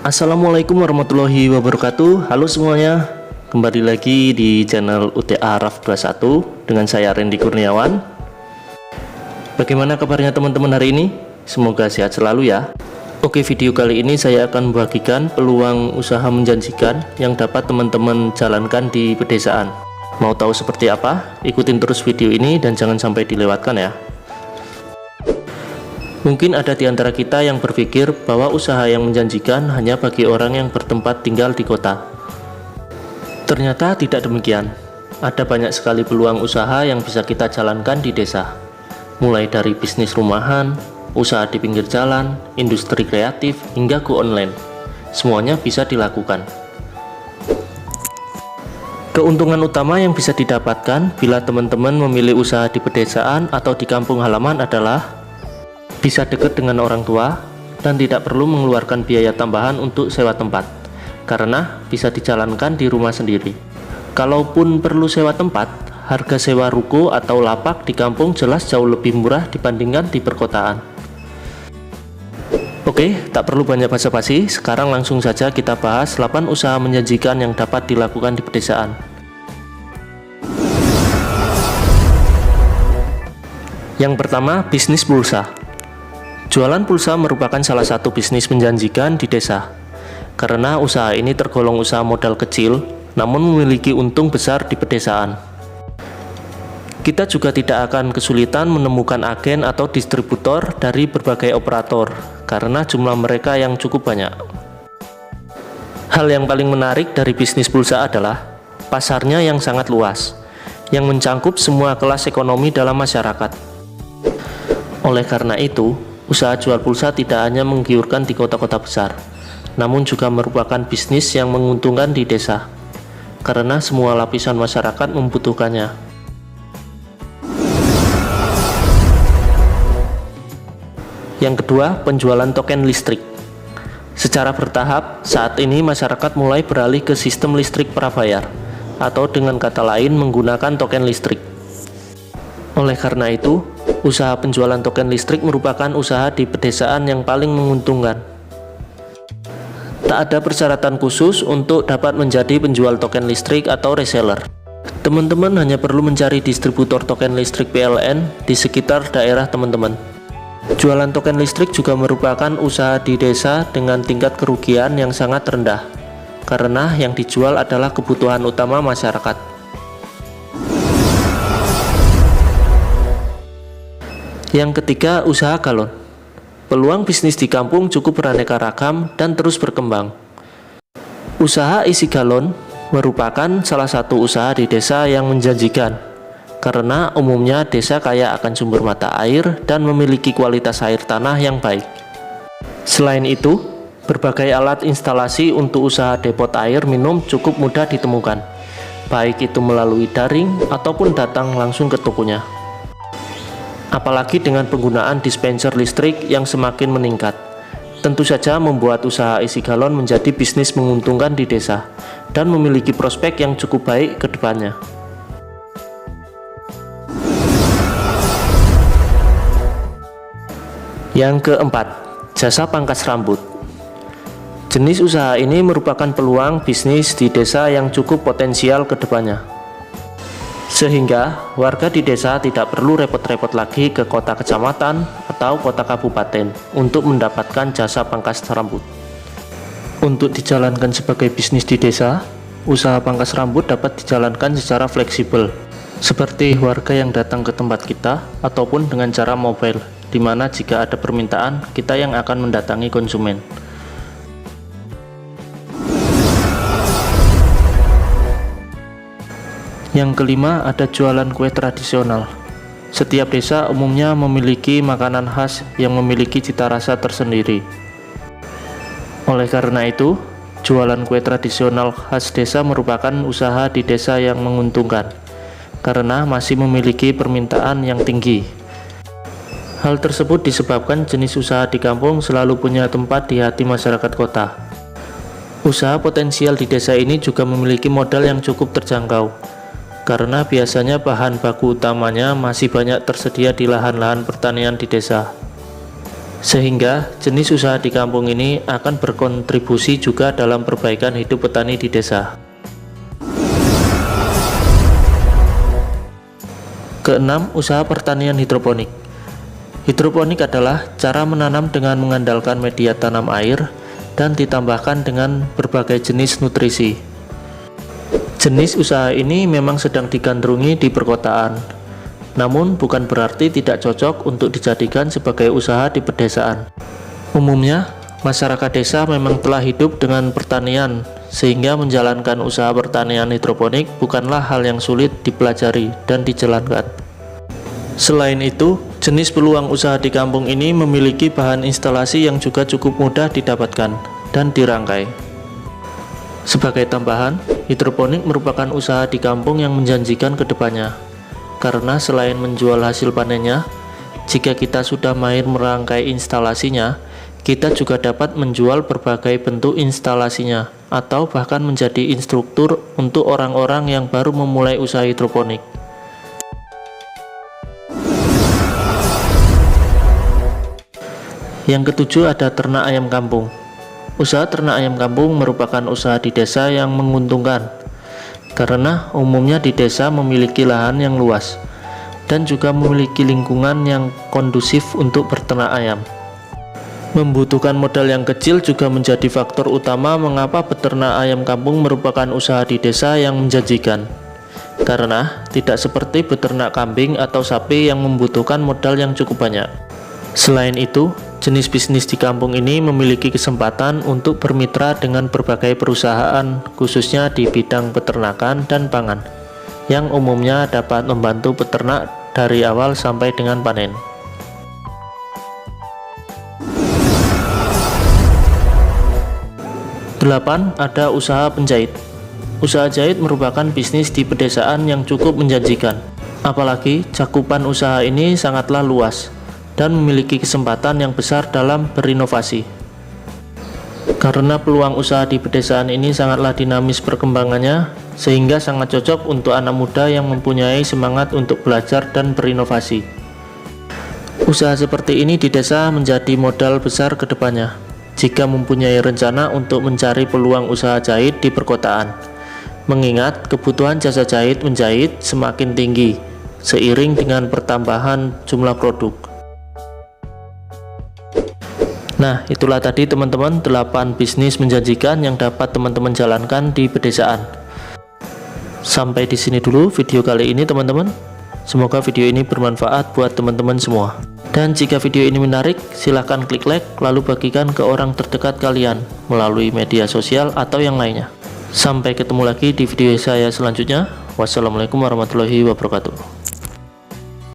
Assalamualaikum warahmatullahi wabarakatuh. Halo semuanya, kembali lagi di channel UTA Raf 21 dengan saya Randy Kurniawan. Bagaimana kabarnya teman-teman hari ini? Semoga sehat selalu ya. Oke, video kali ini saya akan membagikan peluang usaha menjanjikan yang dapat teman-teman jalankan di pedesaan. Mau tahu seperti apa? Ikutin terus video ini dan jangan sampai dilewatkan ya. Mungkin ada di antara kita yang berpikir bahwa usaha yang menjanjikan hanya bagi orang yang bertempat tinggal di kota. Ternyata tidak demikian. Ada banyak sekali peluang usaha yang bisa kita jalankan di desa. Mulai dari bisnis rumahan, usaha di pinggir jalan, industri kreatif, hingga go online. Semuanya bisa dilakukan. Keuntungan utama yang bisa didapatkan bila teman-teman memilih usaha di pedesaan atau di kampung halaman adalah bisa dekat dengan orang tua dan tidak perlu mengeluarkan biaya tambahan untuk sewa tempat, karena bisa dijalankan di rumah sendiri. Kalaupun perlu sewa tempat, harga sewa ruko atau lapak di kampung jelas jauh lebih murah dibandingkan di perkotaan. Oke, tak perlu banyak basa-basi, sekarang langsung saja kita bahas 8 usaha menjanjikan yang dapat dilakukan di pedesaan. Yang pertama, bisnis pulsa. Jualan pulsa merupakan salah satu bisnis menjanjikan di desa, karena usaha ini tergolong usaha modal kecil, namun memiliki untung besar di pedesaan. Kita juga tidak akan kesulitan menemukan agen atau distributor dari berbagai operator, karena jumlah mereka yang cukup banyak. Hal yang paling menarik dari bisnis pulsa adalah pasarnya yang sangat luas, yang mencangkup semua kelas ekonomi dalam masyarakat. Oleh karena itu, usaha jual pulsa tidak hanya menggiurkan di kota-kota besar, namun juga merupakan bisnis yang menguntungkan di desa, karena semua lapisan masyarakat membutuhkannya. Yang kedua, penjualan token listrik. Secara bertahap, saat ini masyarakat mulai beralih ke sistem listrik prabayar, atau dengan kata lain menggunakan token listrik. Oleh karena itu, usaha penjualan token listrik merupakan usaha di pedesaan yang paling menguntungkan. Tak ada persyaratan khusus untuk dapat menjadi penjual token listrik atau reseller. Teman-teman hanya perlu mencari distributor token listrik PLN di sekitar daerah teman-teman. Jualan token listrik juga merupakan usaha di desa dengan tingkat kerugian yang sangat rendah, karena yang dijual adalah kebutuhan utama masyarakat. Yang ketiga, usaha galon. Peluang bisnis di kampung cukup beraneka ragam dan terus berkembang. Usaha isi galon merupakan salah satu usaha di desa yang menjanjikan, karena umumnya desa kaya akan sumber mata air dan memiliki kualitas air tanah yang baik. Selain itu, berbagai alat instalasi untuk usaha depot air minum cukup mudah ditemukan, baik itu melalui daring ataupun datang langsung ke tokonya. Apalagi dengan penggunaan dispenser listrik yang semakin meningkat, tentu saja membuat usaha isi galon menjadi bisnis menguntungkan di desa dan memiliki prospek yang cukup baik ke depannya. Yang keempat, jasa pangkas rambut. Jenis usaha ini merupakan peluang bisnis di desa yang cukup potensial ke depannya, sehingga warga di desa tidak perlu repot-repot lagi ke kota kecamatan atau kota kabupaten untuk mendapatkan jasa pangkas rambut. Untuk dijalankan sebagai bisnis di desa, usaha pangkas rambut dapat dijalankan secara fleksibel, seperti warga yang datang ke tempat kita ataupun dengan cara mobile, di mana jika ada permintaan, kita yang akan mendatangi konsumen. Yang kelima, ada jualan kue tradisional. Setiap desa umumnya memiliki makanan khas yang memiliki cita rasa tersendiri. Oleh karena itu, jualan kue tradisional khas desa merupakan usaha di desa yang menguntungkan, karena masih memiliki permintaan yang tinggi. Hal tersebut disebabkan jenis usaha di kampung selalu punya tempat di hati masyarakat kota. Usaha potensial di desa ini juga memiliki modal yang cukup terjangkau, karena biasanya bahan baku utamanya masih banyak tersedia di lahan-lahan pertanian di desa. Sehingga jenis usaha di kampung ini akan berkontribusi juga dalam perbaikan hidup petani di desa. Keenam, usaha pertanian hidroponik. Hidroponik adalah cara menanam dengan mengandalkan media tanam air dan ditambahkan dengan berbagai jenis nutrisi. Jenis usaha ini memang sedang digandrungi di perkotaan, namun bukan berarti tidak cocok untuk dijadikan sebagai usaha di pedesaan. Umumnya, masyarakat desa memang telah hidup dengan pertanian, sehingga menjalankan usaha pertanian hidroponik bukanlah hal yang sulit dipelajari dan dijalankan. Selain itu, jenis peluang usaha di kampung ini memiliki bahan instalasi yang juga cukup mudah didapatkan dan dirangkai. Sebagai tambahan, hidroponik merupakan usaha di kampung yang menjanjikan ke depannya, karena selain menjual hasil panennya, jika kita sudah mahir merangkai instalasinya, kita juga dapat menjual berbagai bentuk instalasinya, atau bahkan menjadi instruktur untuk orang-orang yang baru memulai usaha hidroponik. Yang ketujuh ada ternak ayam kampung. Usaha ternak ayam kampung merupakan usaha di desa yang menguntungkan, karena umumnya di desa memiliki lahan yang luas, dan juga memiliki lingkungan yang kondusif untuk berternak ayam. Membutuhkan modal yang kecil juga menjadi faktor utama mengapa peternak ayam kampung merupakan usaha di desa yang menjanjikan, karena tidak seperti beternak kambing atau sapi yang membutuhkan modal yang cukup banyak. Selain itu, jenis bisnis di kampung ini memiliki kesempatan untuk bermitra dengan berbagai perusahaan, khususnya di bidang peternakan dan pangan, yang umumnya dapat membantu peternak dari awal sampai dengan panen. Delapan, ada usaha penjahit. Usaha jahit merupakan bisnis di pedesaan yang cukup menjanjikan, apalagi cakupan usaha ini sangatlah luas dan memiliki kesempatan yang besar dalam berinovasi. Karena peluang usaha di pedesaan ini sangatlah dinamis perkembangannya, sehingga sangat cocok untuk anak muda yang mempunyai semangat untuk belajar dan berinovasi. Usaha seperti ini di desa menjadi modal besar ke depannya, jika mempunyai rencana untuk mencari peluang usaha jahit di perkotaan, mengingat kebutuhan jasa jahit menjahit semakin tinggi, seiring dengan pertambahan jumlah produk. Nah, itulah tadi teman-teman 8 bisnis menjanjikan yang dapat teman-teman jalankan di pedesaan. Sampai di sini dulu video kali ini teman-teman. Semoga video ini bermanfaat buat teman-teman semua. Dan jika video ini menarik, silahkan klik like lalu bagikan ke orang terdekat kalian melalui media sosial atau yang lainnya. Sampai ketemu lagi di video saya selanjutnya. Wassalamualaikum warahmatullahi wabarakatuh.